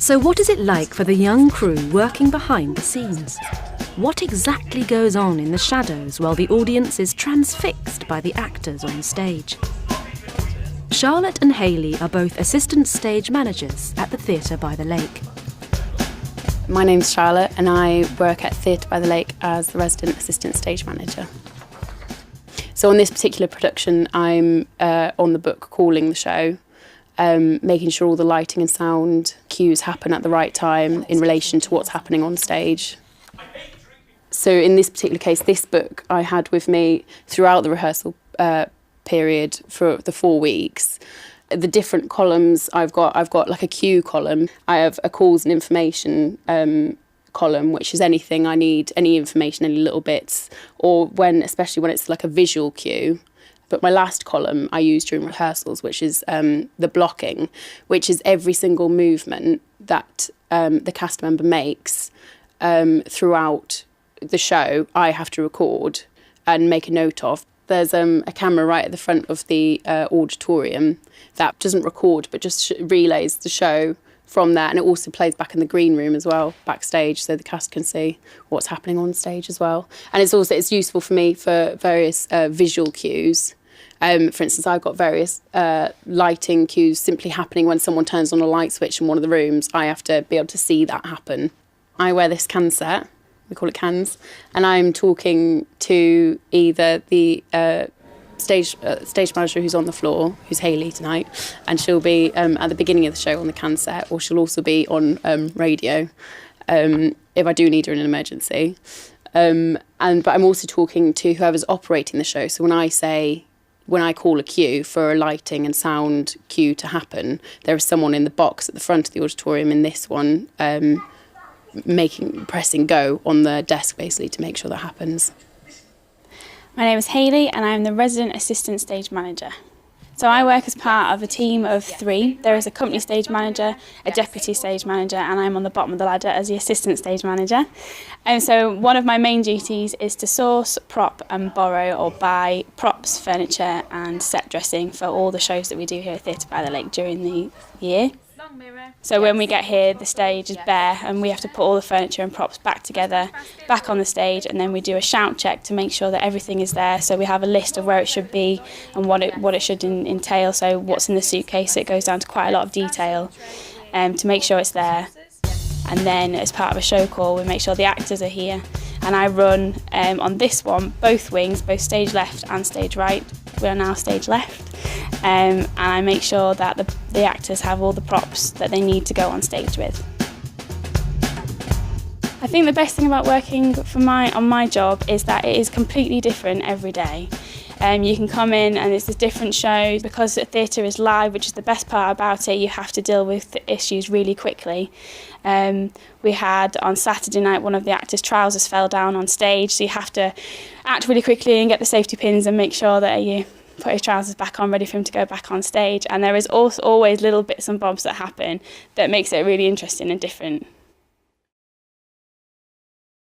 So what is it like for the young crew working behind the scenes? What exactly goes on in the shadows while the audience is transfixed by the actors on stage? Charlotte and Hayley are both assistant stage managers at the Theatre by the Lake. My name's Charlotte and I work at Theatre by the Lake as the resident assistant stage manager. So on this particular production, I'm on the book calling the show, making sure all the lighting and sound cues happen at the right time in relation to what's happening on stage. So in this particular case, this book I had with me throughout the rehearsal period for the 4 weeks. The different columns I've got like a cue column. I have a calls and information column, which is anything I need, any information, any little bits, or especially when it's like a visual cue. But my last column I use during rehearsals, which is the blocking, which is every single movement that the cast member makes throughout the show. I have to record and make a note of. There's a camera right at the front of the auditorium that doesn't record but just relays the show from there, and it also plays back in the green room as well, backstage, so the cast can see what's happening on stage as well. And it's useful for me for various visual cues. For instance, I've got various lighting cues simply happening when someone turns on a light switch in one of the rooms. I have to be able to see that happen. I wear this can set, we call it cans, and I'm talking to either the stage manager who's on the floor, who's Hayley tonight, and she'll be at the beginning of the show on the can set, or she'll also be on radio if I do need her in an emergency. But I'm also talking to whoever's operating the show. So when I call a cue for a lighting and sound cue to happen, there is someone in the box at the front of the auditorium in this one pressing go on the desk basically to make sure that happens. My name is Hayley and I'm the resident assistant stage manager. So I work as part of a team of 3. There is a company stage manager, a deputy stage manager, and I'm on the bottom of the ladder as the assistant stage manager. And so one of my main duties is to source, prop and borrow or buy props, furniture and set dressing for all the shows that we do here at Theatre by the Lake during the year. So when we get here, the stage is bare and we have to put all the furniture and props back together, back on the stage, and then we do a shout check to make sure that everything is there. So we have a list of where it should be and what it should entail. So what's in the suitcase, it goes down to quite a lot of detail to make sure it's there. And then as part of a show call, we make sure the actors are here. And I run on this one, both wings, both stage left and stage right. We are now stage left. And I make sure that the actors have all the props that they need to go on stage with. I think the best thing about working on my job is that it is completely different every day. You can come in and it's a different show. Because the theatre is live, which is the best part about it, you have to deal with the issues really quickly. We had on Saturday night one of the actors' trousers fell down on stage, so you have to act really quickly and get the safety pins and make sure that you put his trousers back on, ready for him to go back on stage. And there is also always little bits and bobs that happen that makes it really interesting and different.